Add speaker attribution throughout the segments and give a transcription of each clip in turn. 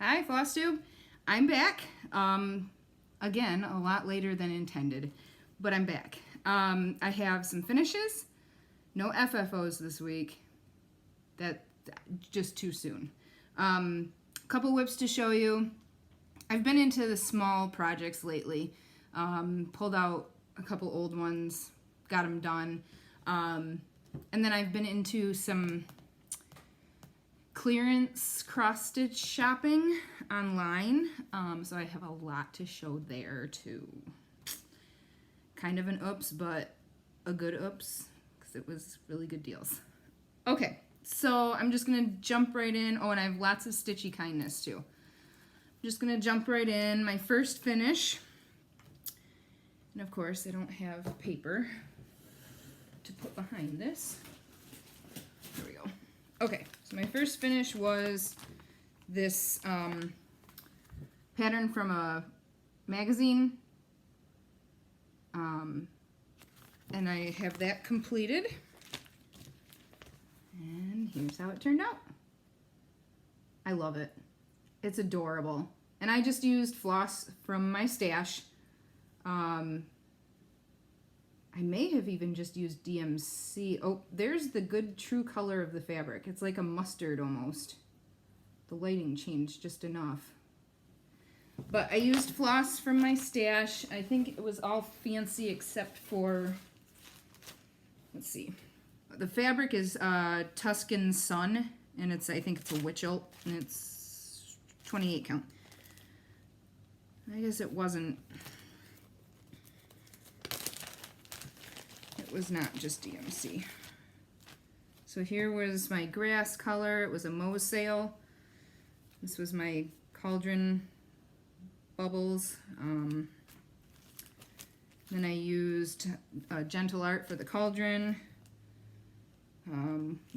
Speaker 1: Hi, Flosstube. I'm back. Again, a lot later than intended, but I'm back. I have some finishes. No FFOs this week. That just too soon. Couple whips to show you. I've been into the small projects lately. Pulled out a couple old ones, got them done. And then I've been into some clearance cross-stitch shopping online, so I have a lot to show there too. Kind of an oops, but a good oops, because it was really good deals. Okay, so I'm just gonna jump right in. Oh, and I have lots of stitchy kindness too. I'm just gonna jump right in. My first finish, and of course I don't have paper to put behind this. There we go. Okay, so my first finish was this pattern from a magazine, and I have that completed, and here's how it turned out. I love it. It's adorable, and I just used floss from my stash. I may have even just used DMC. Oh, there's the good true color of the fabric. It's like a mustard almost. The lighting changed just enough. But I used floss from my stash. I think it was all fancy except for, let's see. The fabric is Tuscan Sun, and it's, I think it's a Witchelt, and it's 28 count. I guess it wasn't. It was not just DMC. So here was my grass color. It was a mosaic. This was my cauldron bubbles. Then I used Gentle Art for the cauldron.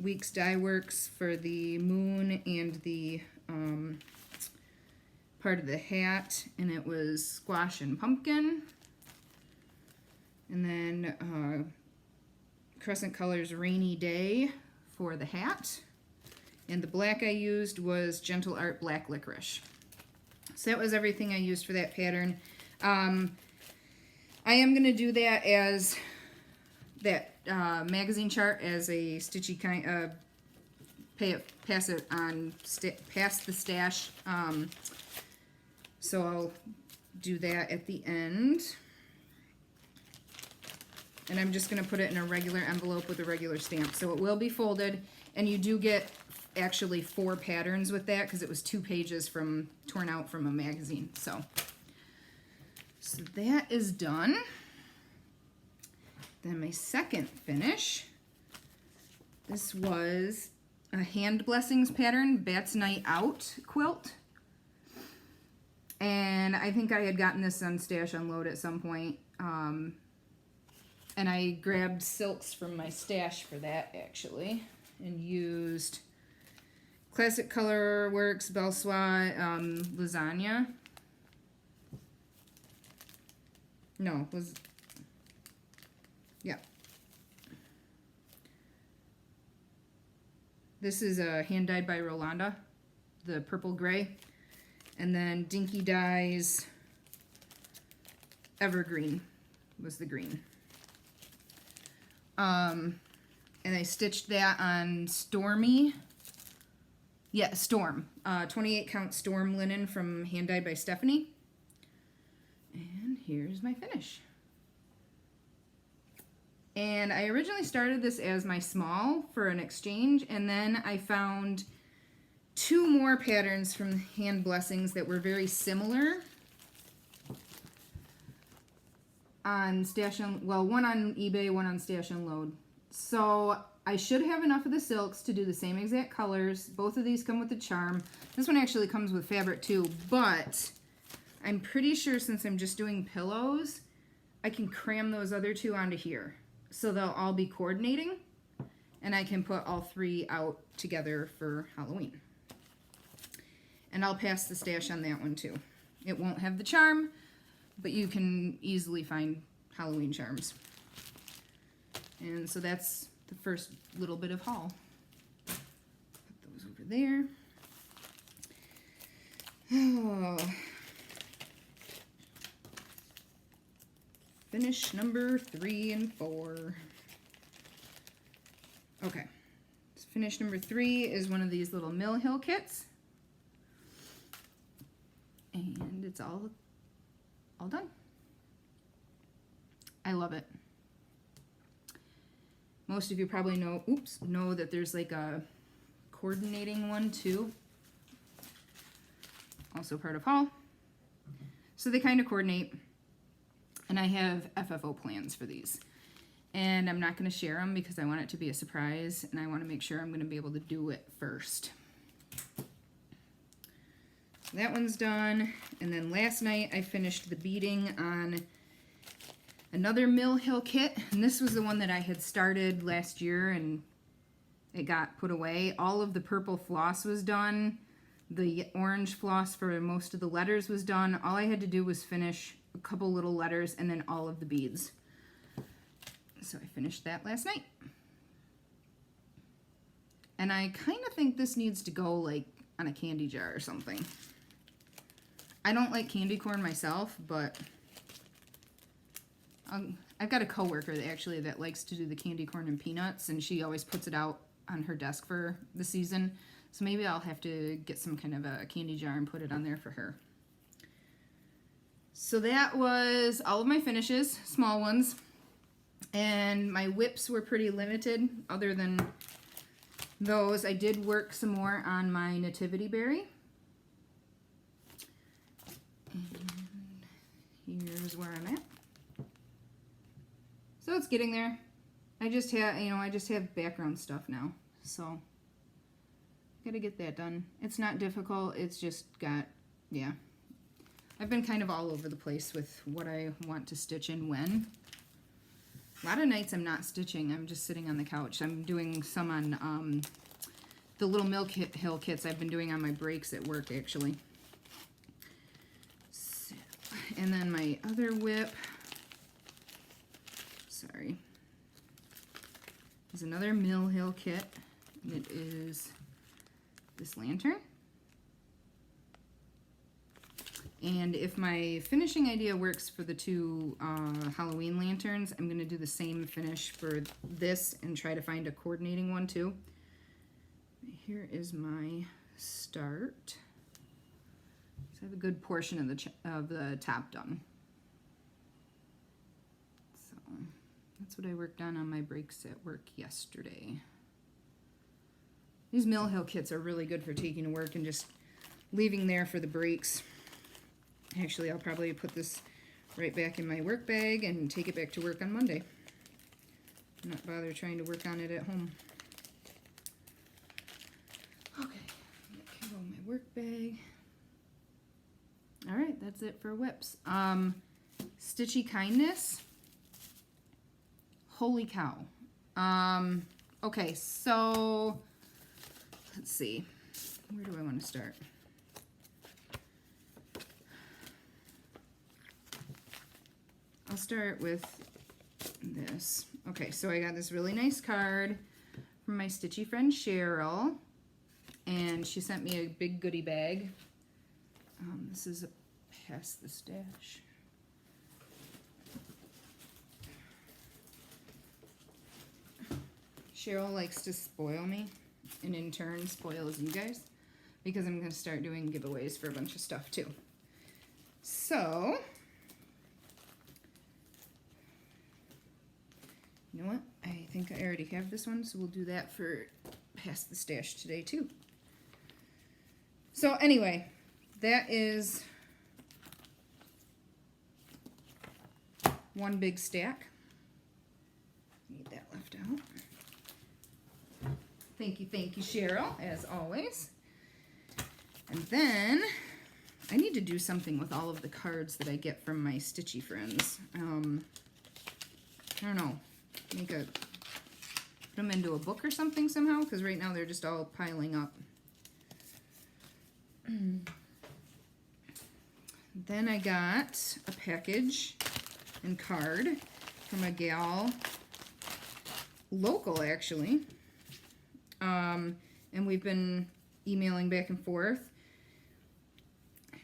Speaker 1: Weeks Dye Works for the moon and the part of the hat. And it was squash and pumpkin. And then Crescent Colors Rainy Day for the hat. And the black I used was Gentle Art Black Licorice. So that was everything I used for that pattern. I am going to do that as that magazine chart as a stitchy kind, pass it on, past the stash. So I'll do that at the end. And I'm just going to put it in a regular envelope with a regular stamp. So it will be folded, and you do get actually 4 patterns with that because it was 2 pages from torn out from a magazine. So that is done. Then my second finish, this was a Hand Blessings pattern, Bat's Night Out quilt. And I think I had gotten this on Stash Unload at some point. And I grabbed silks from my stash for that, actually, and used Classic Color Works, Belsois, Lasagna. No, yeah. This is hand dyed by Rolanda, the purple gray. And then Dinky Dyes Evergreen was the green. And I stitched that on Stormy. Yeah, Storm. 28 count Storm linen from Hand Dyed by Stephanie. And here's my finish. And I originally started this as my small for an exchange, and then I found 2 more patterns from Hand Blessings that were very similar on Stash and, well, one on eBay, one on Stash and Load. So I should have enough of the silks to do the same exact colors. Both of these come with the charm. This one actually comes with fabric too, but I'm pretty sure since I'm just doing pillows, I can cram those other 2 onto here. So they'll all be coordinating, and I can put all 3 out together for Halloween. And I'll pass the stash on that one too. It won't have the charm, but you can easily find Halloween charms. And so that's the first little bit of haul. Put those over there. Oh. Finish number 3 and 4. Okay. Finish number 3 is one of these little Mill Hill kits. And it's all done. I love it. Most of you probably know that there's like a coordinating one too. Also part of haul. So they kind of coordinate. And I have FFO plans for these. And I'm not going to share them because I want it to be a surprise. And I want to make sure I'm going to be able to do it first. That one's done. And then last night I finished the beading on another Mill Hill kit. And this was the one that I had started last year and it got put away. All of the purple floss was done. The orange floss for most of the letters was done. All I had to do was finish a couple little letters and then all of the beads. So I finished that last night. And I kind of think this needs to go like on a candy jar or something. I don't like candy corn myself, but I've got a coworker that likes to do the candy corn and peanuts, and she always puts it out on her desk for the season. So maybe I'll have to get some kind of a candy jar and put it on there for her. So that was all of my finishes, small ones. And my whips were pretty limited. Other than those, I did work some more on my nativity berry. And here's where I'm at. So it's getting there. I just have background stuff now. So gotta get that done. It's not difficult. It's just yeah. I've been kind of all over the place with what I want to stitch and when. A lot of nights I'm not stitching. I'm just sitting on the couch. I'm doing some on the little Mill Hill kits I've been doing on my breaks at work, actually. So, and then my other whip, sorry, is another Mill Hill kit. And it is this lantern. And if my finishing idea works for the two Halloween lanterns, I'm going to do the same finish for this and try to find a coordinating one too. Here is my start. So I have a good portion of the top done. So that's what I worked on my breaks at work yesterday. These Mill Hill kits are really good for taking to work and just leaving there for the breaks. Actually, I'll probably put this right back in my work bag and take it back to work on Monday. Not bother trying to work on it at home. Okay, that can go in my work bag. All right, that's it for whips. Stitchy Kindness. Holy cow. Okay, so let's see. Where do I want to start? I'll start with this. Okay, so I got this really nice card from my stitchy friend Cheryl, and she sent me a big goodie bag. This is a Pass the Stash. Cheryl likes to spoil me, and in turn spoils you guys, because I'm going to start doing giveaways for a bunch of stuff too. So you know what? I think I already have this one, so we'll do that for Pass the Stash today, too. So anyway, that is one big stack. Need that left out. Thank you, Cheryl, as always. And then I need to do something with all of the cards that I get from my stitchy friends. I don't know. Put them into a book or something somehow, because right now they're just all piling up. Then I got a package and card from a gal, local actually, and we've been emailing back and forth.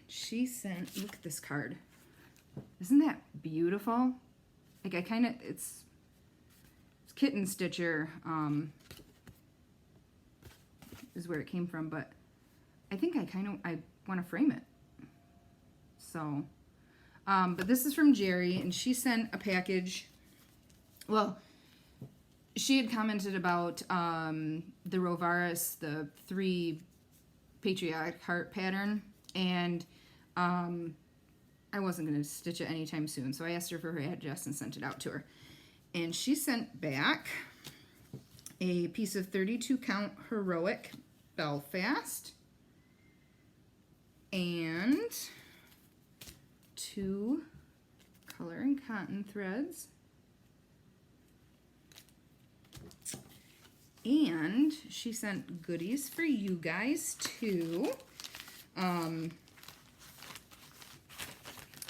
Speaker 1: she sent, look at this card. Isn't that beautiful? Like I kind of, it's Kitten Stitcher is where it came from, but I think I want to frame it. So, but this is from Jerry, and she sent a package. Well, she had commented about the Rovaris, the 3 patriotic heart pattern, and I wasn't going to stitch it anytime soon, so I asked her for her address and sent it out to her. And she sent back a piece of 32 count Heroic Belfast and 2 color and cotton threads. And she sent goodies for you guys too.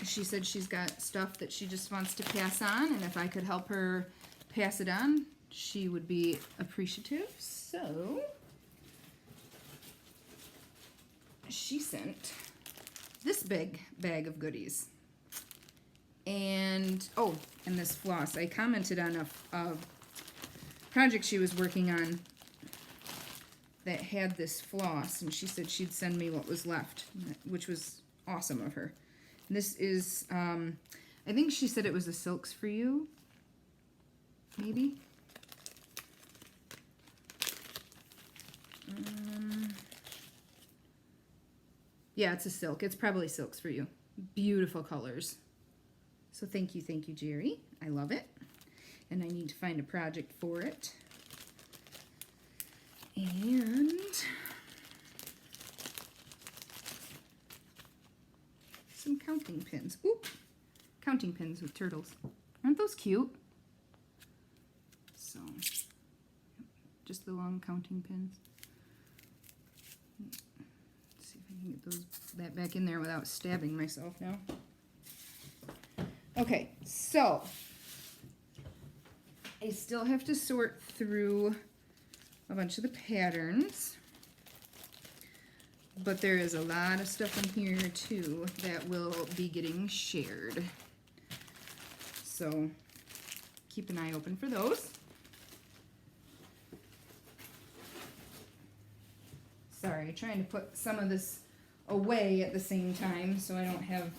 Speaker 1: She said she's got stuff that she just wants to pass on, and if I could help her pass it on, she would be appreciative. So she sent this big bag of goodies. And, oh, and this floss. I commented on a project she was working on that had this floss, and she said she'd send me what was left, which was awesome of her. This is, I think she said it was a Silks for You, maybe. Yeah, it's a silk. It's probably Silks for You. Beautiful colors. So thank you, Jerry. I love it. And I need to find a project for it. And some counting pins. Ooh, counting pins with turtles. Aren't those cute? So, just the long counting pins. Let's see if I can get that back in there without stabbing myself now. Okay, so I still have to sort through a bunch of the patterns, but there is a lot of stuff in here too that will be getting shared. So keep an eye open for those. Sorry, trying to put some of this away at the same time so I don't have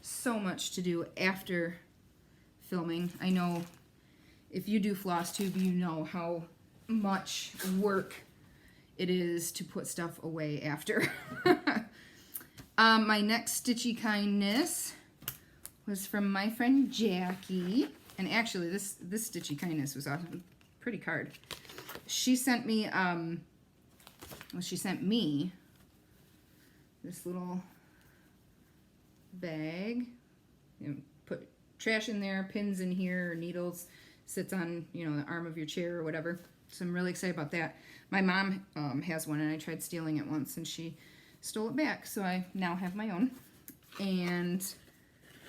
Speaker 1: so much to do after filming. I know if you do Flosstube, you know how much work it is to put stuff away after. My next Stitchy Kindness was from my friend Jackie. And actually, this Stitchy Kindness was awesome. Pretty card. She sent me, this little bag. You know, put trash in there, pins in here, needles. Sits on, you know, the arm of your chair or whatever. So I'm really excited about that. My mom has one, and I tried stealing it once, and she stole it back. So I now have my own. And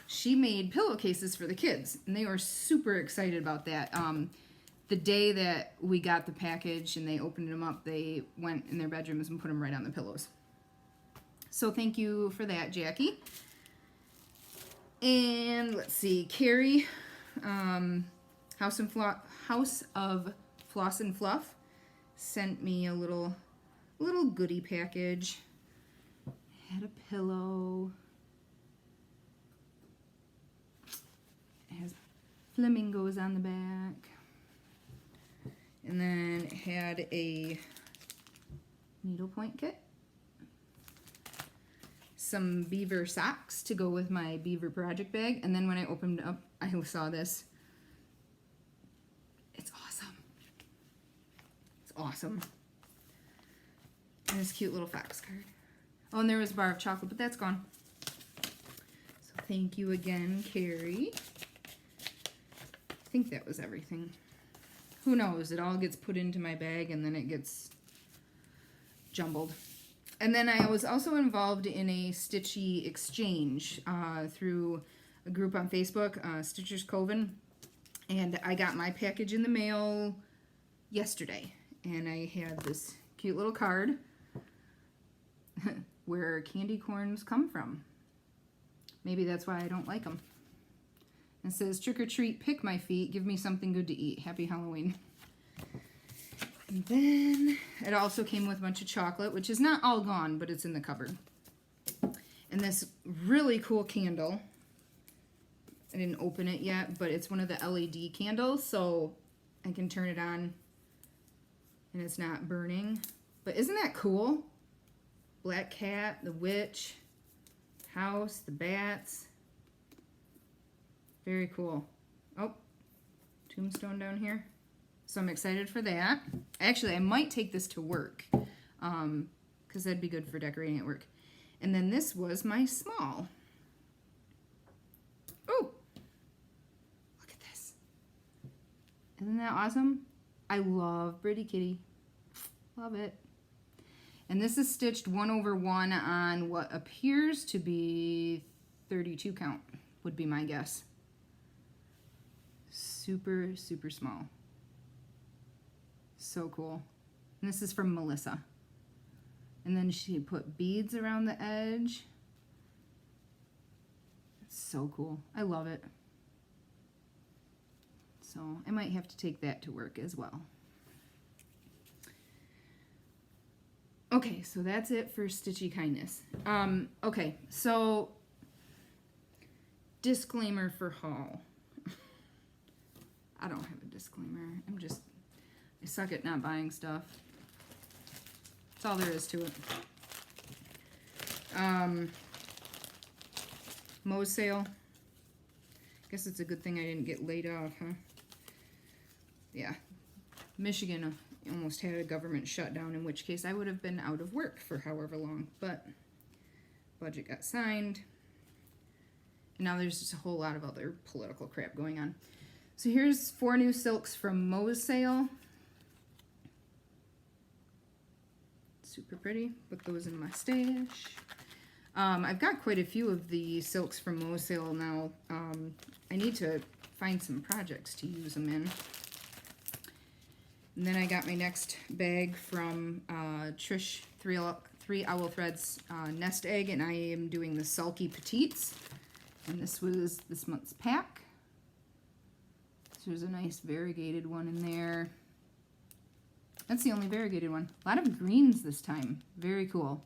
Speaker 1: she made pillowcases for the kids, and they were super excited about that. The day that we got the package and they opened them up, they went in their bedrooms and put them right on the pillows. So thank you for that, Jackie. And let's see, Carrie, House of Floss and Fluff sent me a little goodie package. It had a pillow. It has flamingos on the back. And then it had a needlepoint kit. Some beaver socks to go with my beaver project bag. And then when I opened up, I saw this. It's awesome. It's awesome. And this cute little fox card. Oh, and there was a bar of chocolate, but that's gone. So thank you again, Carrie. I think that was everything. Who knows? It all gets put into my bag and then it gets jumbled. And then I was also involved in a Stitchy exchange through a group on Facebook, Stitchers Coven. And I got my package in the mail yesterday. And I had this cute little card where candy corns come from. Maybe that's why I don't like them. It says, trick or treat, pick my feet, give me something good to eat. Happy Halloween. And then it also came with a bunch of chocolate, which is not all gone, but it's in the cupboard. And this really cool candle. I didn't open it yet, but it's one of the LED candles, so I can turn it on and it's not burning. But isn't that cool? Black cat, the witch, house, the bats. Very cool. Oh, tombstone down here. So I'm excited for that. Actually, I might take this to work because that'd be good for decorating at work. And then this was my small. Oh, look at this. Isn't that awesome? I love Pretty Kitty. Love it. And this is stitched 1/1 on what appears to be 32 count, would be my guess. Super, super small. So cool. And this is from Melissa. And then she put beads around the edge. It's so cool. I love it. So I might have to take that to work as well. Okay, so that's it for Stitchy Kindness. Okay, so disclaimer for haul. I don't have a disclaimer. I suck at not buying stuff. That's all there is to it. Moe's sale. Guess it's a good thing I didn't get laid off, huh? Yeah. Michigan almost had a government shutdown, in which case I would have been out of work for however long, but budget got signed. And now there's just a whole lot of other political crap going on. So here's 4 new silks from Moe's sale. Super pretty. Put those in my stash. I've got quite a few of the silks from Moe's sale now. I need to find some projects to use them in. And then I got my next bag from Trish 3 Owl Threads Nest Egg, and I am doing the Sulky Petites. And this was this month's pack. So there's a nice variegated one in there. That's the only variegated one. A lot of greens this time. Very cool.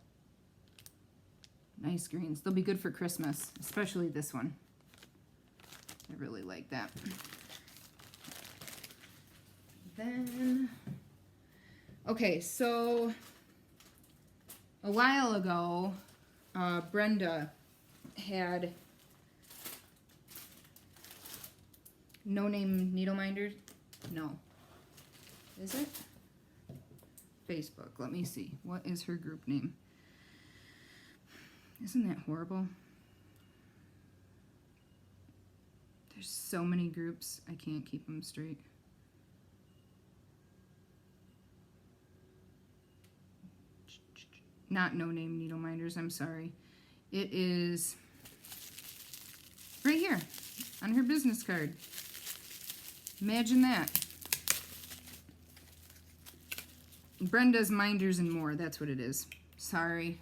Speaker 1: Nice greens. They'll be good for Christmas, especially this one. I really like that. Then, okay, so a while ago, Brenda had No Name Needle Minders. No. Is it? Facebook. Let me see. What is her group name? Isn't that horrible? There's so many groups. I can't keep them straight. Not No Name Needle Minders, I'm sorry. It is right here on her business card. Imagine that. Brenda's Minders and More, that's what it is. Sorry.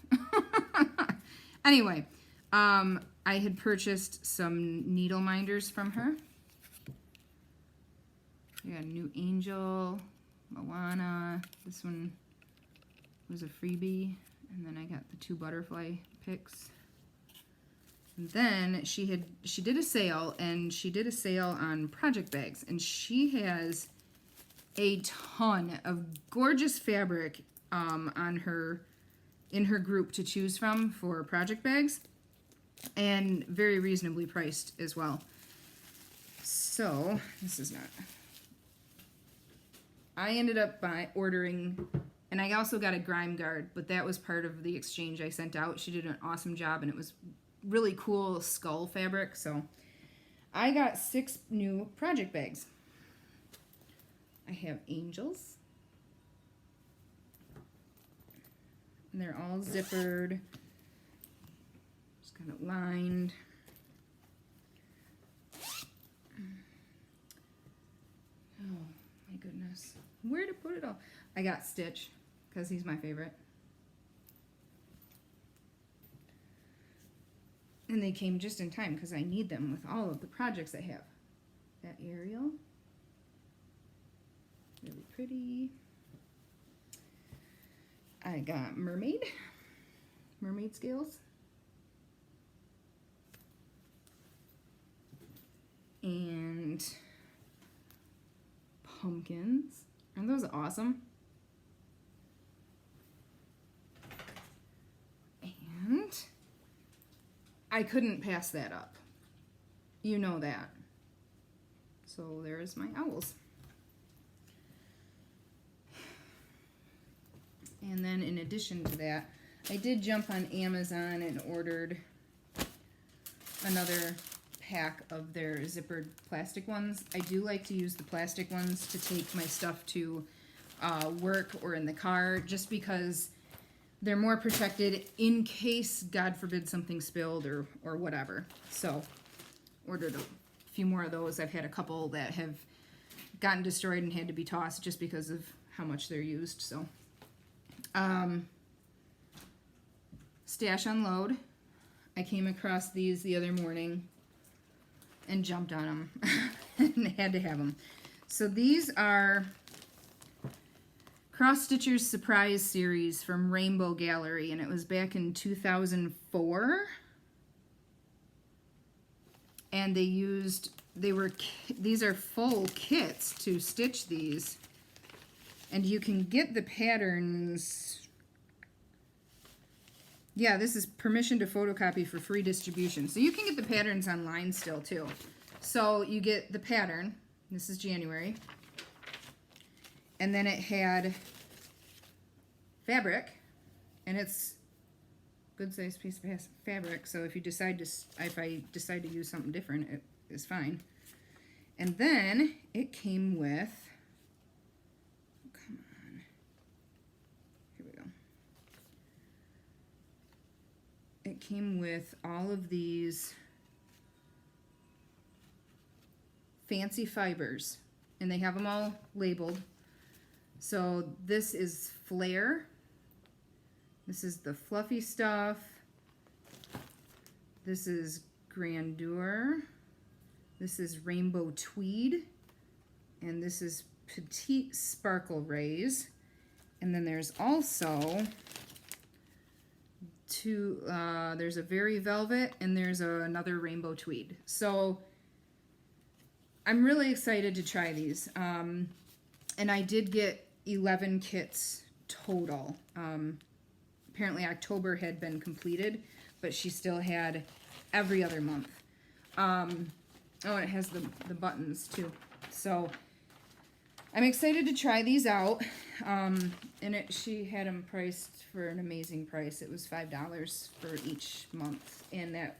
Speaker 1: Anyway, I had purchased some needle minders from her. We got a New Angel, Moana. This one was a freebie. And then I got the 2 butterfly picks. And then she did a sale, and she did a sale on project bags, and she has a ton of gorgeous fabric in her group to choose from for project bags, and very reasonably priced as well. So this is not. I ended up ordering. And I also got a grime guard, but that was part of the exchange I sent out. She did an awesome job, and it was really cool skull fabric. So I got 6 new project bags. I have angels. And they're all zippered. Just got it lined. Oh my goodness. Where to put it all? I got Stitch, because he's my favorite. And they came just in time because I need them with all of the projects I have. That Ariel. Really pretty. I got mermaid scales. And pumpkins. Aren't those awesome? And I couldn't pass that up. You know that. So there's my owls. And then in addition to that, I did jump on Amazon and ordered another pack of their zippered plastic ones. I do like to use the plastic ones to take my stuff to work or in the car, just because they're more protected in case, God forbid, something spilled or whatever. So, ordered a few more of those. I've had a couple that have gotten destroyed and had to be tossed just because of how much they're used. So, stash unload. I came across these the other morning and jumped on them and had to have them. So these are Cross Stitchers Surprise Series from Rainbow Gallery, and it was back in 2004. And these are full kits to stitch these. And you can get the patterns. Yeah, this is permission to photocopy for free distribution. So you can get the patterns online still too. So you get the pattern. This is January. And then it had fabric, and it's a good sized piece of fabric. So if I decide to use something different, it is fine. And then it came with, come on, here we go. It came with all of these fancy fibers, and they have them all labeled. So this is Flare. This is the fluffy stuff. This is Grandeur. This is Rainbow Tweed. And this is Petite Sparkle Rays. And then there's also there's a Very Velvet, and there's another Rainbow Tweed. So I'm really excited to try these. And I did get 11 kits total. Apparently October had been completed, but she still had every other month. Oh, and it has the buttons too. So I'm excited to try these out. And she had them priced for an amazing price. It was $5 for each month, and that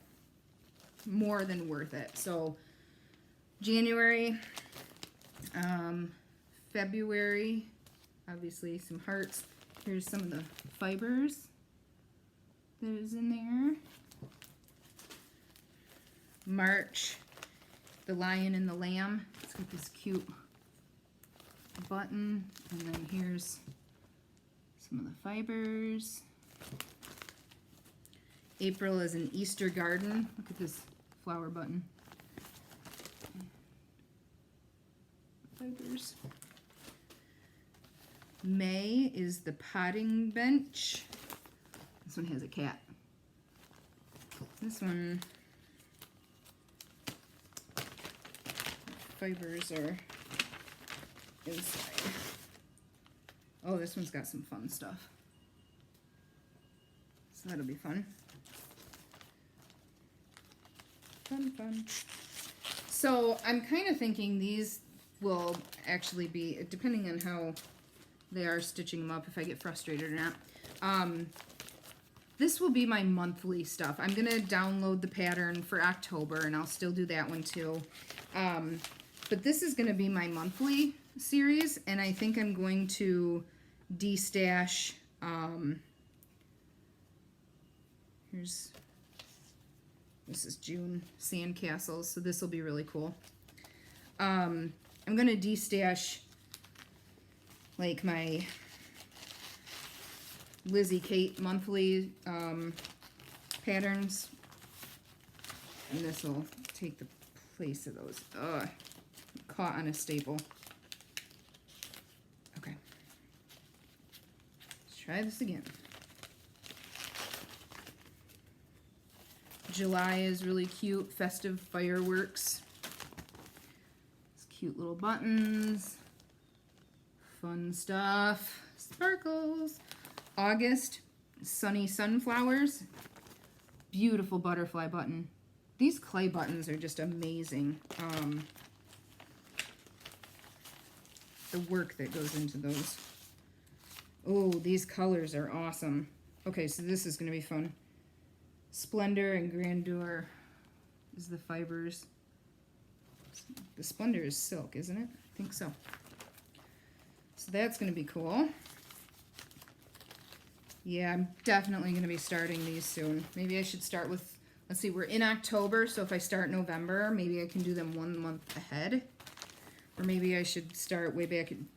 Speaker 1: more than worth it. So January, February, obviously some hearts. Here's some of the fibers that is in there. March, the lion and the lamb. It's got this cute button, and then here's some of the fibers. April is an Easter garden. Look at this flower button. Fibers. May is the potting bench. This one has a cat. This one, fibers are inside. Oh, this one's got some fun stuff. So that'll be fun. Fun. So I'm kind of thinking these will actually be, depending on how they are stitching them up, if I get frustrated or not. This will be my monthly stuff. I'm going to download the pattern for October, and I'll still do that one too. But this is going to be my monthly series, and I think I'm going to destash, this is June, sandcastles, so this will be really cool. I'm going to destash like my Lizzie Kate monthly patterns And this will take the place of those. Ugh, caught on a staple. Okay. Let's try this again. July is really cute. Festive fireworks. It's cute little buttons. Fun stuff. Sparkles. August, sunny sunflowers. Beautiful butterfly button. These clay buttons are just amazing. The work that goes into those. Oh, these colors are awesome. Okay, so this is going to be fun. Splendor and grandeur is the fibers. The splendor is silk, isn't it? I think so. So that's going to be cool. Yeah, I'm definitely going to be starting these soon. Maybe I should start with, let's see, we're in October, so if I start November, maybe I can do them 1 month ahead. Or maybe I should start way back in,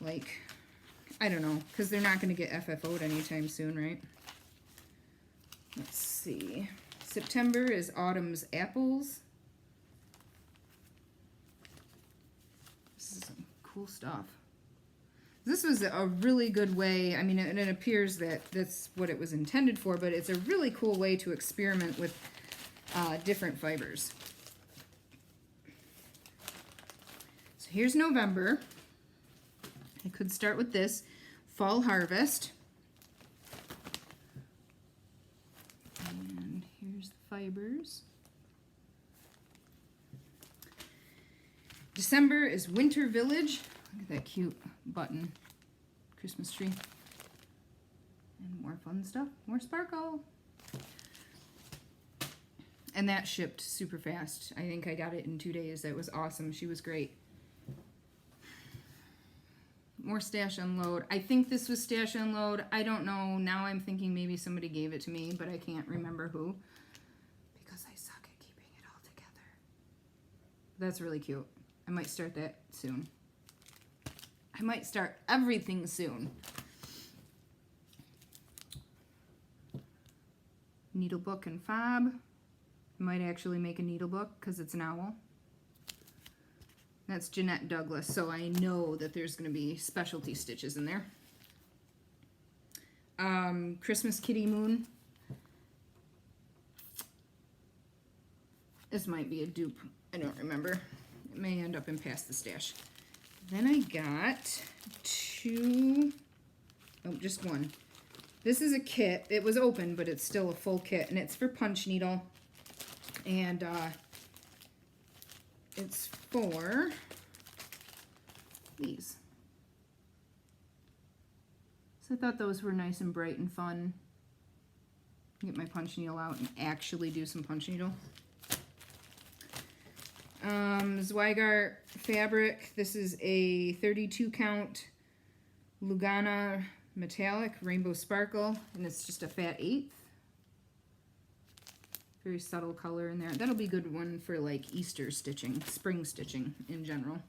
Speaker 1: like, I don't know, because they're not going to get FFO'd anytime soon, right? Let's see. September is Autumn's Apples. This is some cool stuff. This was a really good way, I mean, it appears that that's what it was intended for, but it's a really cool way to experiment with different fibers. So here's November. I could start with this. Fall Harvest. And here's the fibers. December is Winter Village. Look at that cute button. Christmas tree. And more fun stuff. More sparkle. And that shipped super fast. I think I got it in 2 days. That was awesome. She was great. More Stash Unload. I think this was Stash Unload. I don't know. Now I'm thinking maybe somebody gave it to me, but I can't remember who. Because I suck at keeping it all together. That's really cute. I might start that soon. I might start everything soon. Needlebook and fob. I might actually make a needlebook because it's an owl. That's Jeanette Douglas, so I know that there's going to be specialty stitches in there. Christmas Kitty Moon. This might be a dupe. I don't remember. It may end up in Past the Stash. Then I got just one. This is a kit. It was open, but it's still a full kit, and it's for punch needle. And it's for these. So I thought those were nice and bright and fun. Get my punch needle out and actually do some punch needle. Zweigart fabric. This is a 32 count Lugana metallic rainbow sparkle, and it's just a fat 1/8. Very subtle color in there. That'll be a good one for like Easter stitching, spring stitching in general.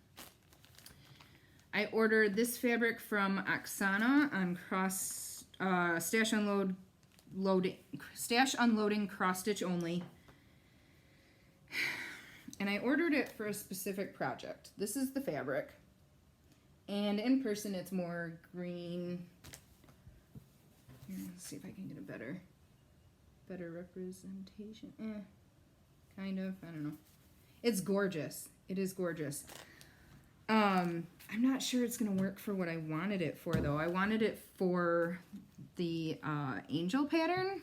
Speaker 1: I ordered this fabric from Oksana on Stash Unloading cross stitch only. And I ordered it for a specific project. This is the fabric. And in person it's more green. Here, let's see if I can get a better representation. Kind of, I don't know. It's gorgeous. It is gorgeous. I'm not sure it's gonna work for what I wanted it for though. I wanted it for the angel pattern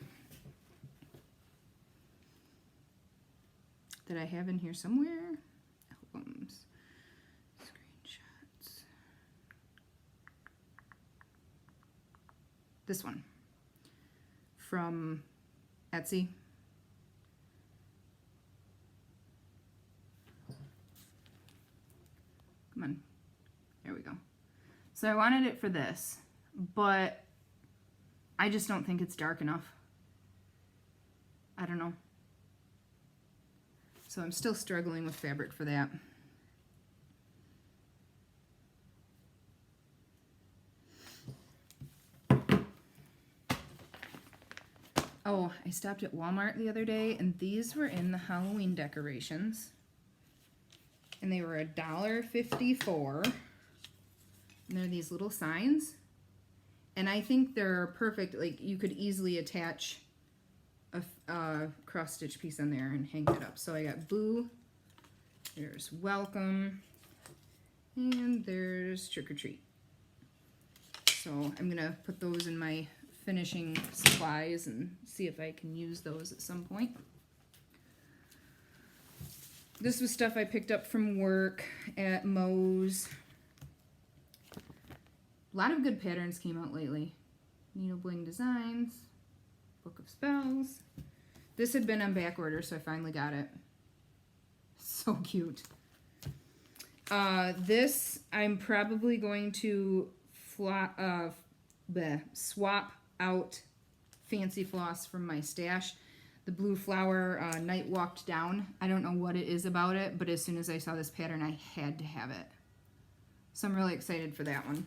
Speaker 1: that I have in here somewhere. Albums, screenshots. This one from Etsy. Come on. There we go. So I wanted it for this, but I just don't think it's dark enough. I don't know. So I'm still struggling with fabric for that. Oh, I stopped at Walmart the other day, and these were in the Halloween decorations. And they were $1.54. And they're these little signs. And I think they're perfect. Like, you could easily attach a cross-stitch piece on there and hang it up. So I got boo. There's welcome. And there's trick or treat. So I'm going to put those in my finishing supplies and see if I can use those at some point. This was stuff I picked up from work at Moe's. A lot of good patterns came out lately. Needle Bling Designs, Book of Spells. This had been on back order, so I finally got it. So cute. This I'm probably going to swap out Fancy Floss from my stash. The Blue Flower Night Walked Down. I don't know what it is about it, but as soon as I saw this pattern, I had to have it. So I'm really excited for that one.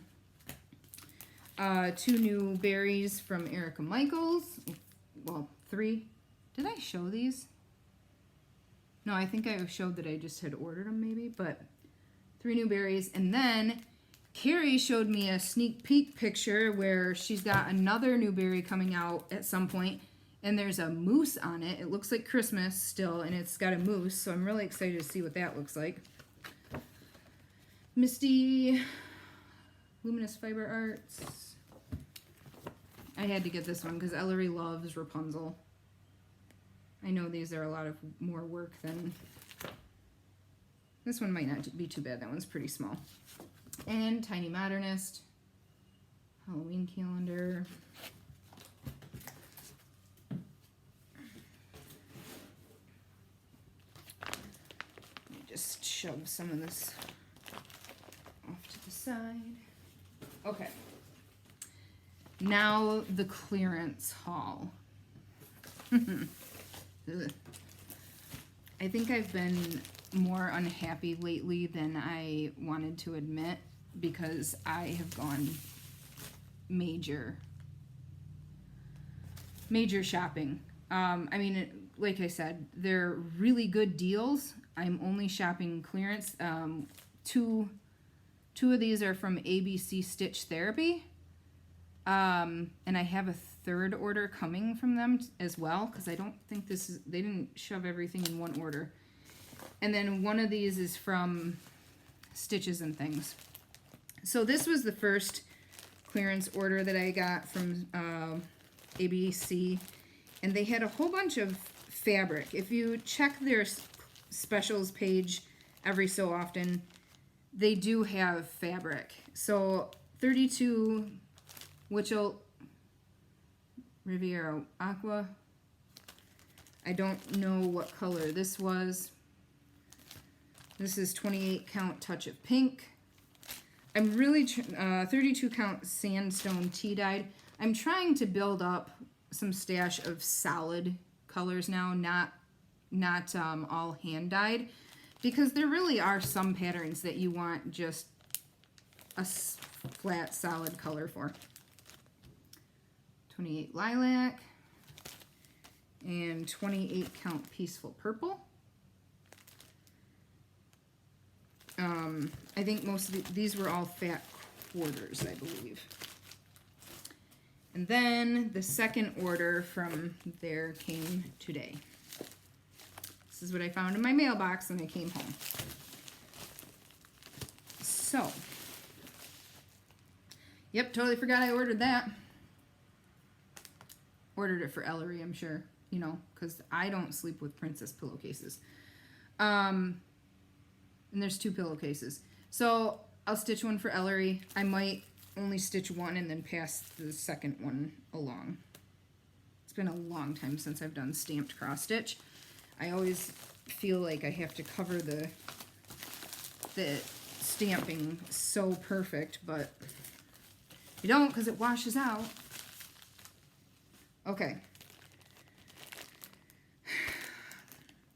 Speaker 1: 2 new berries from Erica Michaels. Well, 3. Did I show these? No, I think I showed that I just had ordered them maybe, but 3 new berries. And then Carrie showed me a sneak peek picture where she's got another new berry coming out at some point, and there's a moose on it. It looks like Christmas still, and it's got a moose, so I'm really excited to see what that looks like. Misty Luminous Fiber Arts. I had to get this one because Ellery loves Rapunzel. I know these are a lot of more work than... This one might not be too bad. That one's pretty small. And Tiny Modernist. Halloween calendar. Let me just shove some of this off to the side. Okay. Now the clearance haul. I think I've been more unhappy lately than I wanted to admit because I have gone major shopping. I mean, like I said, they're really good deals. I'm only shopping clearance. Two of these are from ABC Stitch Therapy. And I have a 3rd order coming from them as well, because I don't think they didn't shove everything in one order. And then one of these is from Stitches and Things. So this was the first clearance order that I got from ABC, and they had a whole bunch of fabric. If you check their specials page every so often, they do have fabric. So 32 Witchell Riviera Aqua. I don't know what color this was. This is 28 count Touch of Pink. I'm really 32 count Sandstone tea dyed. I'm trying to build up some stash of solid colors now, not all hand dyed, because there really are some patterns that you want just a flat solid color for. 28 Lilac and 28 count Peaceful Purple. I think most of these were all fat quarters, I believe. And then the second order from there came today. This is what I found in my mailbox when I came home. So, yep, totally forgot I ordered that. Ordered it for Ellery, I'm sure, you know, because I don't sleep with princess pillowcases. And there's 2 pillowcases. So I'll stitch one for Ellery. I might only stitch one and then pass the second one along. It's been a long time since I've done stamped cross stitch. I always feel like I have to cover the stamping so perfect, but you don't because it washes out. Okay.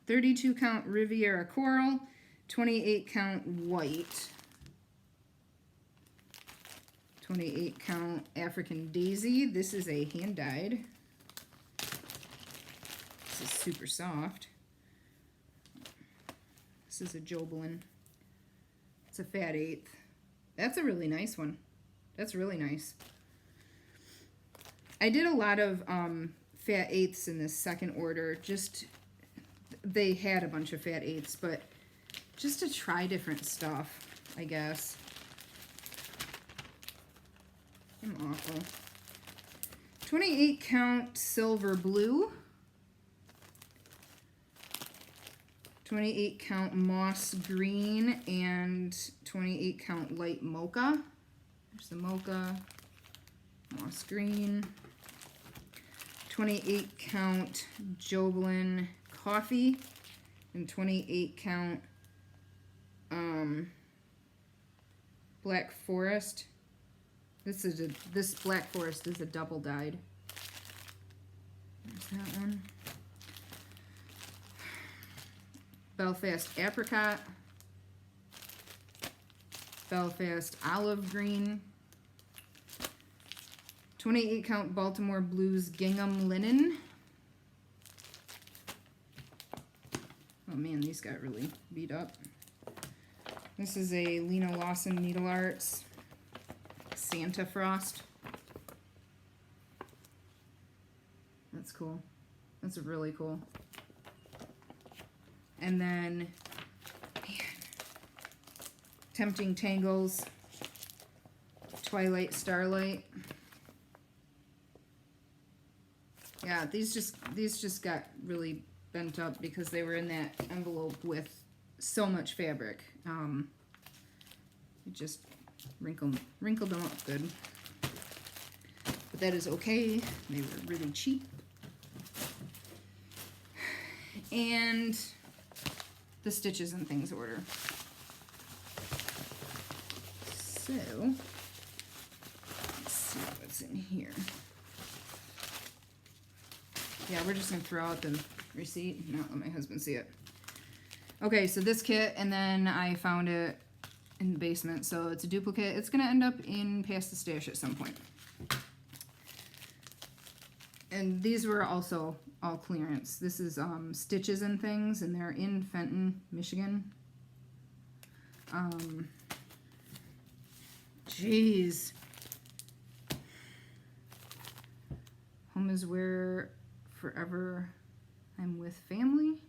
Speaker 1: 32 count Riviera Coral, 28 count White, 28 count African Daisy. This is a hand dyed. This is super soft. This is a Jobelin. It's a fat 1/8. That's a really nice one. That's really nice. I did a lot of fat 1/8s in this second order. Just, they had a bunch of fat 1/8s, but just to try different stuff, I guess. I'm awful. 28 count silver blue. 28 count moss green and 28 count light mocha. There's the mocha, moss green. 28 count Jobelin coffee and 28 count Black Forest. This Black Forest is a double dyed. There's that one. Belfast apricot. Belfast olive green. 28 count Baltimore Blues gingham linen. Oh man, these got really beat up. This is a Lena Lawson Needle Arts Santa Frost. That's cool. That's really cool. And then, man, Tempting Tangles, Twilight Starlight. Yeah, these just got really bent up because they were in that envelope with so much fabric. It just wrinkled them up good. But that is okay. They were really cheap. And the Stitches and Things order. So, let's see what's in here. Yeah, we're just going to throw out the receipt. Not let my husband see it. Okay, so this kit, and then I found it in the basement. So it's a duplicate. It's going to end up in Past the Stash at some point. And these were also all clearance. This is Stitches and Things, and they're in Fenton, Michigan. Jeez. Home is where forever I'm with family.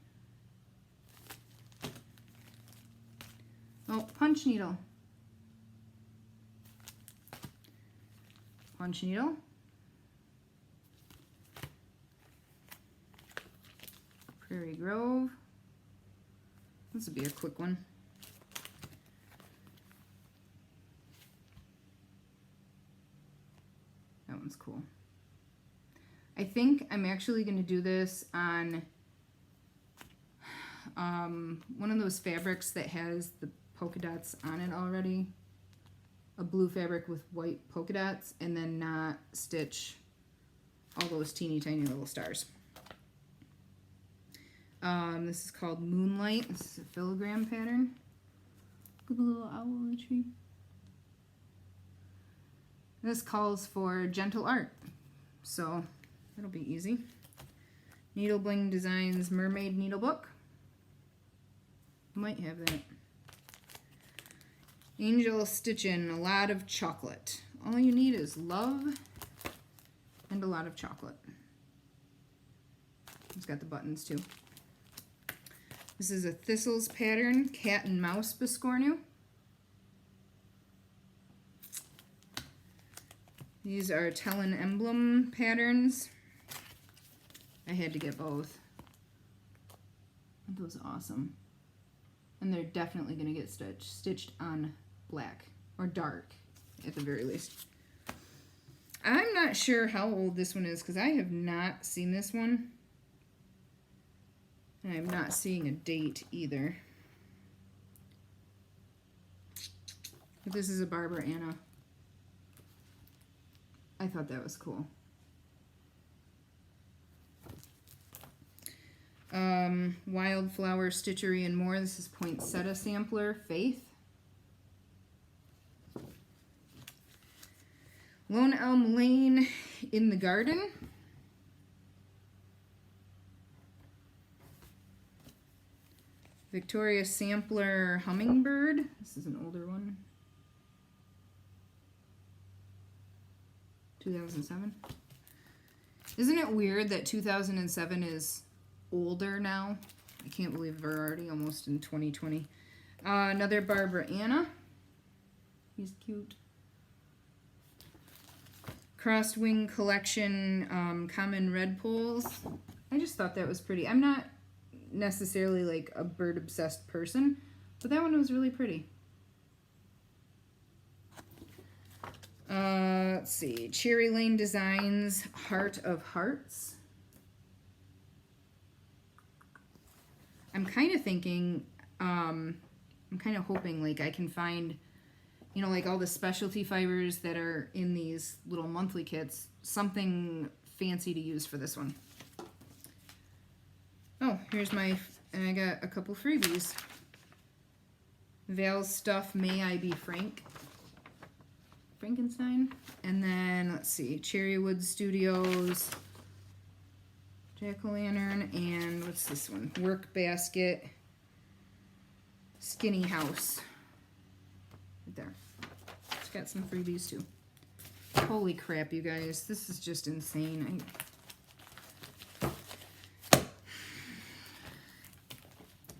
Speaker 1: Oh, punch needle. Punch needle. Prairie Grove. This would be a quick one. That one's cool. I think I'm actually going to do this on one of those fabrics that has the polka dots on it already. A blue fabric with white polka dots, and then not stitch all those teeny tiny little stars. This is called Moonlight. This is a filigree pattern. Look at the little owl on the tree. This calls for gentle art, so that'll be easy. Needle Bling Designs Mermaid Needle Book. Might have that. Angel Stitchin', a lot of chocolate. All you need is love and a lot of chocolate. It's got the buttons too. This is a Thistles pattern, Cat and Mouse Biscornu. These are Talon Emblem patterns. I had to get both. Aren't those awesome? And they're definitely going to get stitched on black, or dark, at the very least. I'm not sure how old this one is, because I have not seen this one. And I'm not seeing a date either. But this is a Barbara Anna. I thought that was cool. Wildflower Stitchery and More. This is Poinsettia Sampler, Faith. Lone Elm Lane in the Garden. Victoria Sampler Hummingbird. This is an older one. 2007. Isn't it weird that 2007 is older now? I can't believe we're already almost in 2020. Another Barbara Anna. He's cute. Crossed Wing Collection Common Red Poles. I just thought that was pretty. I'm not necessarily like a bird obsessed person, but that one was really pretty. Let's see. Cherry Lane Designs Heart of Hearts. I'm kind of thinking, I'm kind of hoping like I can find, you know, like all the specialty fibers that are in these little monthly kits, something fancy to use for this one. Oh, here's my, and I got a couple freebies. Val's Stuff May I Be Frankenstein. And then, let's see, Cherrywood Studios, Jack-o'-lantern, and what's this one? Work Basket, Skinny House. Right there. It's got some freebies too. Holy crap, you guys. This is just insane.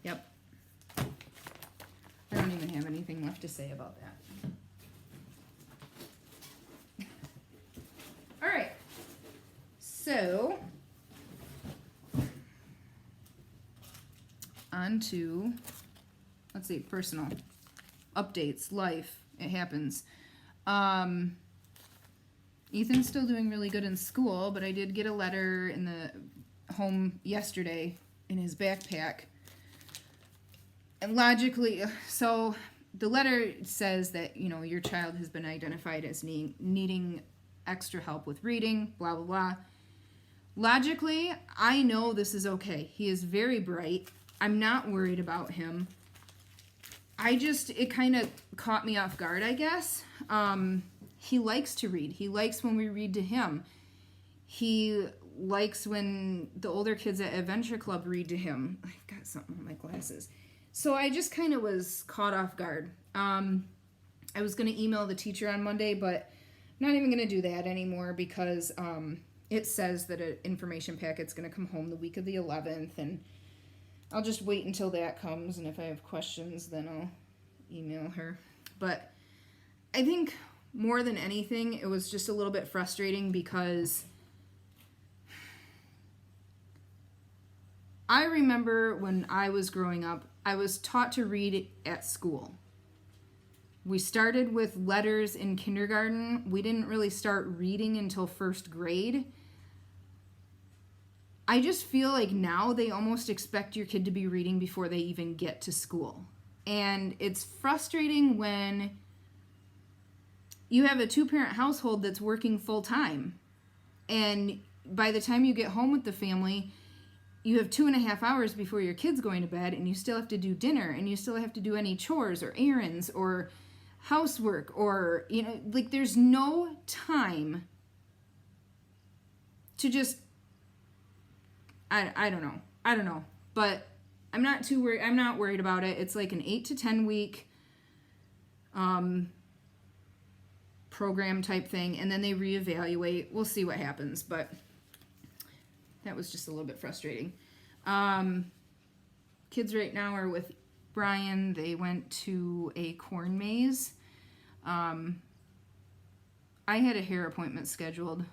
Speaker 1: Yep. I don't even have anything left to say about that. Alright. So, on to, let's see, personal updates, life. It happens. Ethan's still doing really good in school, but I did get a letter in the home yesterday in his backpack. And logically, so the letter says that, you know, your child has been identified as needing extra help with reading, blah, blah, blah. Logically, I know this is okay. He is very bright. I'm not worried about him. It kind of caught me off guard, I guess. He likes to read. He likes when we read to him. He likes when the older kids at Adventure Club read to him. I've got something on my glasses. So I just kind of was caught off guard. I was going to email the teacher on Monday, but I'm not even going to do that anymore because it says that an information packet's going to come home the week of the 11th, and I'll just wait until that comes, and if I have questions, then I'll email her. But I think more than anything, it was just a little bit frustrating because I remember when I was growing up, I was taught to read at school. We started with letters in kindergarten. We didn't really start reading until first grade. I just feel like now they almost expect your kid to be reading before they even get to school. And it's frustrating when you have a two-parent household that's working full-time. And by the time you get home with the family, you have 2.5 hours before your kid's going to bed, and you still have to do dinner, and you still have to do any chores or errands or housework or, you know, like there's no time to just, I don't know, but I'm not too worried. I'm not worried about it. It's like an 8 to 10 week program type thing, and then they reevaluate. We'll see what happens, but that was just a little bit frustrating. Kids right now are with Brian. They went to a corn maze. I had a hair appointment scheduled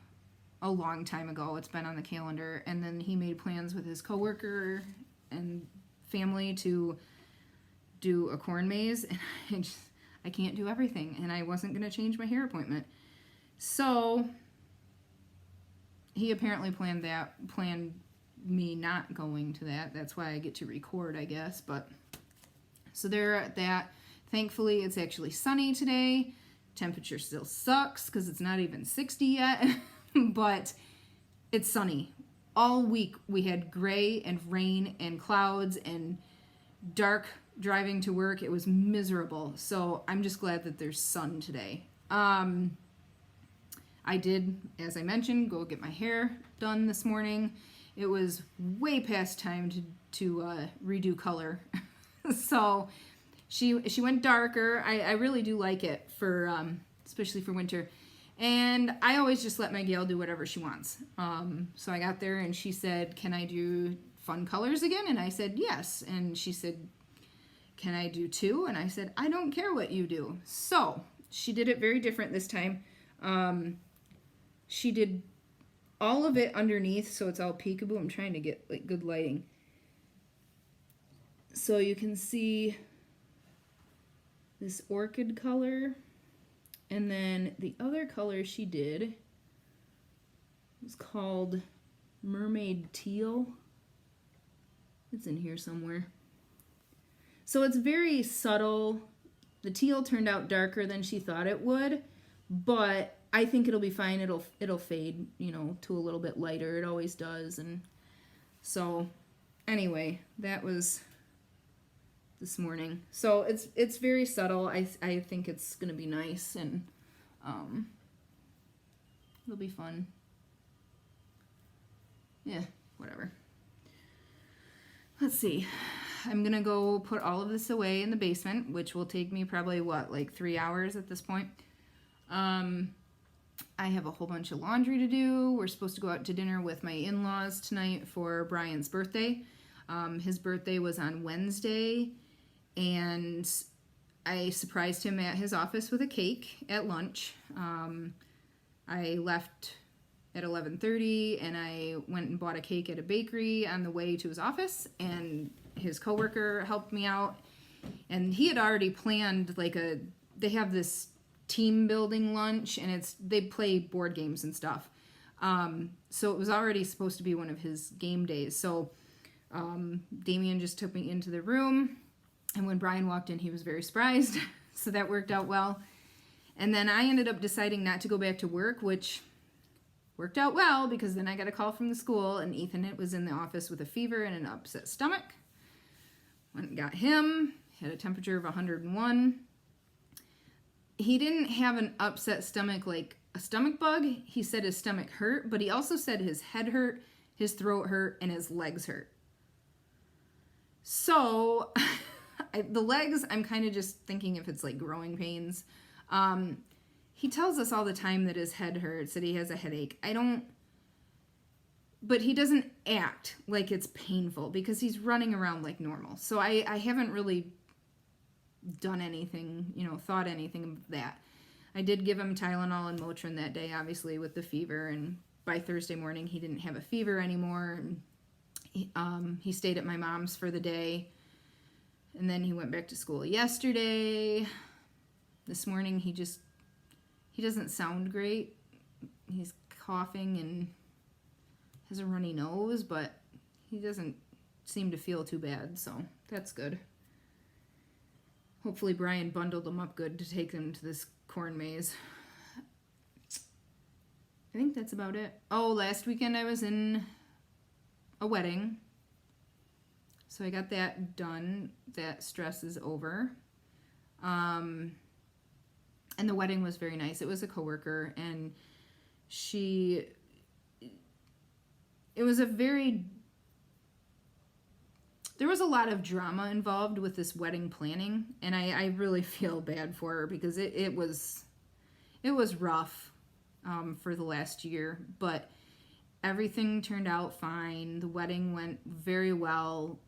Speaker 1: a long time ago. It's been on the calendar, and then he made plans with his coworker and family to do a corn maze, and I can't do everything, and I wasn't going to change my hair appointment. So he apparently planned me not going to that. That's why I get to record, I guess. But so they're at that. Thankfully, it's actually sunny today. Temperature still sucks because it's not even 60 yet, but it's sunny. All week we had gray and rain and clouds and dark driving to work. It was miserable. So I'm just glad that there's sun today. I did, as I mentioned, go get my hair done this morning. It was way past time to redo color. So she went darker. I really do like it for especially for winter. And I always just let my gal do whatever she wants. So I got there and she said, "Can I do fun colors again?" And I said, "Yes." And she said, "Can I do two?" And I said, "I don't care what you do." So she did it very different this time. She did all of it underneath, so it's all peekaboo. I'm trying to get like good lighting. So you can see this orchid color. And then the other color she did was called Mermaid Teal. It's in here somewhere. So it's very subtle. The teal turned out darker than she thought it would, but I think it'll be fine. It'll fade, you know, to a little bit lighter. It always does. And so anyway, that was this morning. So it's very subtle. I think it's gonna be nice, and it'll be fun. Yeah, whatever. Let's see. I'm gonna go put all of this away in the basement, which will take me probably like 3 hours at this point. I have a whole bunch of laundry to do. We're supposed to go out to dinner with my in-laws tonight for Brian's birthday. His birthday was on Wednesday, and I surprised him at his office with a cake at lunch. I left at 11:30, and I went and bought a cake at a bakery on the way to his office, and his coworker helped me out. And he had already planned they have this team building lunch, and they play board games and stuff. So it was already supposed to be one of his game days. So Damien just took me into the room, and when Brian walked in, he was very surprised. So that worked out well. And then I ended up deciding not to go back to work, which worked out well, because then I got a call from the school, and Ethan was in the office with a fever and an upset stomach. Went and got him. Had a temperature of 101. He didn't have an upset stomach like a stomach bug. He said his stomach hurt, but he also said his head hurt, his throat hurt, and his legs hurt. So the legs, I'm kind of just thinking if it's like growing pains. He tells us all the time that his head hurts, that he has a headache. But he doesn't act like it's painful because he's running around like normal. So I haven't really done anything, thought anything of that. I did give him Tylenol and Motrin that day, obviously, with the fever, and by Thursday morning he didn't have a fever anymore. He stayed at my mom's for the day, and then he went back to school yesterday. This morning he doesn't sound great. He's coughing and has a runny nose, but he doesn't seem to feel too bad, so that's good. Hopefully Brian bundled them up good to take them to this corn maze. I think that's about it. Oh, last weekend I was in a wedding. So I got that done. That stress is over. And the wedding was very nice. It was a coworker, and there was a lot of drama involved with this wedding planning, and I really feel bad for her because it was rough for the last year, but everything turned out fine. The wedding went very well.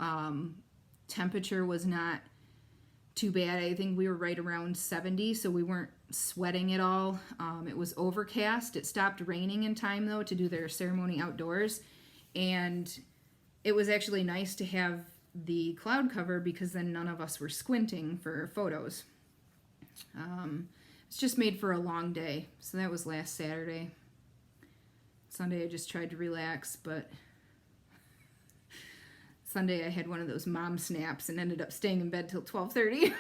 Speaker 1: Temperature was not too bad. I think we were right around 70, so we weren't sweating at all. It was overcast. It stopped raining in time, though, to do their ceremony outdoors, and it was actually nice to have the cloud cover because then none of us were squinting for photos. It's just made for a long day. So that was last Saturday. Sunday I just tried to relax, but Sunday I had one of those mom snaps and ended up staying in bed till 12:30.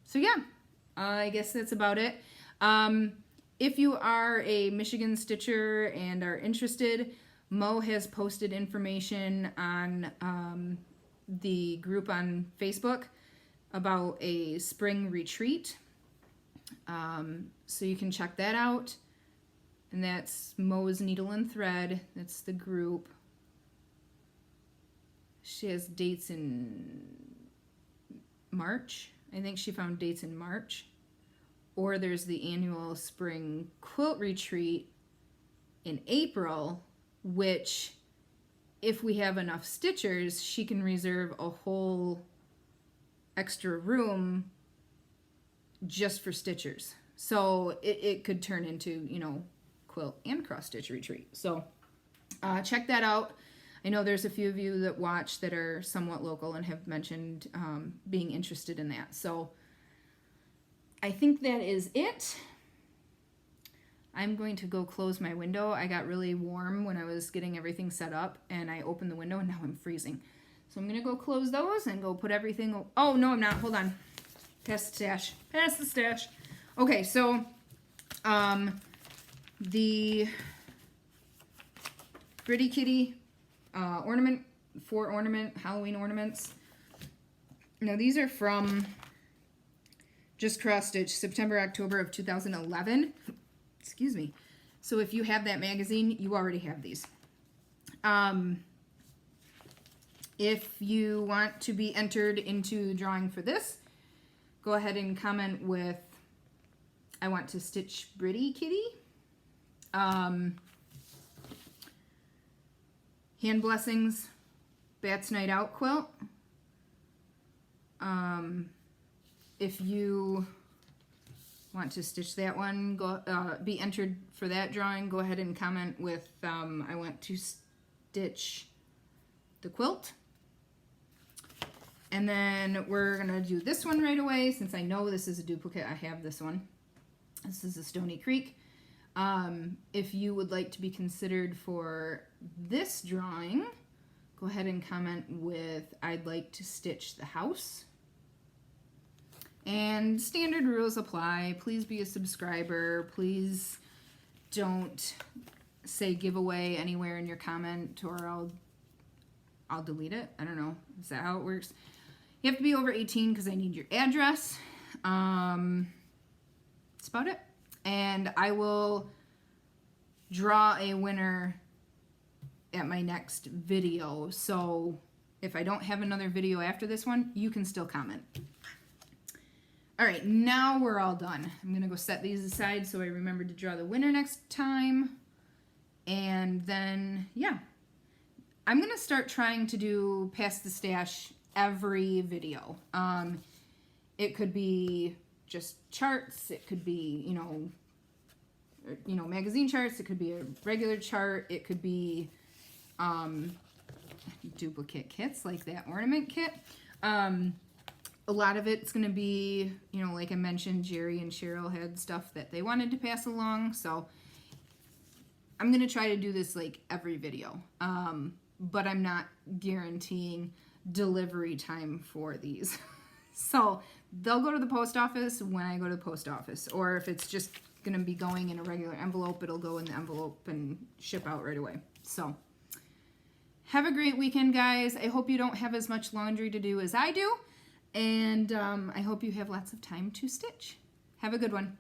Speaker 1: So yeah, I guess that's about it. If you are a Michigan Stitcher and are interested, Mo has posted information on the group on Facebook about a spring retreat. So you can check that out. And that's Mo's Needle and Thread. That's the group. She has dates in March. I think she found dates in March. Or there's the annual spring quilt retreat in April, which if we have enough stitchers, she can reserve a whole extra room just for stitchers. So it could turn into, you know, quilt and cross stitch retreat. So check that out. I know there's a few of you that watch that are somewhat local and have mentioned being interested in that. So I think that is it. I'm going to go close my window. I got really warm when I was getting everything set up, and I opened the window, and now I'm freezing. So I'm going to go close those and go put everything... Oh, no, I'm not. Hold on. Pass the stash. Pass the stash. Okay, so the Pretty Kitty ornament, 4 ornament, Halloween ornaments. Now, these are from Just Cross Stitch, September, October of 2011. Excuse me. So if you have that magazine, you already have these. If you want to be entered into the drawing for this, go ahead and comment with, I want to stitch Pretty Kitty. Hand Blessings, Bats Night Out quilt. If you want to stitch that one, go be entered for that drawing, go ahead and comment with I want to stitch the quilt. And then we're gonna do this one right away, since I know this is a duplicate. I have this one. This is a Stony Creek. If you would like to be considered for this drawing, go ahead and comment with I'd like to stitch the house. And standard rules apply. Please be a subscriber. Please don't say giveaway anywhere in your comment, or I'll delete it. I don't know. Is that how it works? You have to be over 18 because I need your address. That's about it. And I will draw a winner at my next video. So if I don't have another video after this one, you can still comment. All right, now we're all done. I'm gonna go set these aside so I remember to draw the winner next time. And then, yeah, I'm gonna start trying to do Pass the Stash every video. It could be just charts. It could be, you know, magazine charts. It could be a regular chart. It could be duplicate kits like that ornament kit. A lot of it's going to be, you know, like I mentioned, Jerry and Cheryl had stuff that they wanted to pass along. So I'm going to try to do this like every video. But I'm not guaranteeing delivery time for these. So they'll go to the post office when I go to the post office. Or if it's just going to be going in a regular envelope, it'll go in the envelope and ship out right away. So have a great weekend, guys. I hope you don't have as much laundry to do as I do. And I hope you have lots of time to stitch. Have a good one.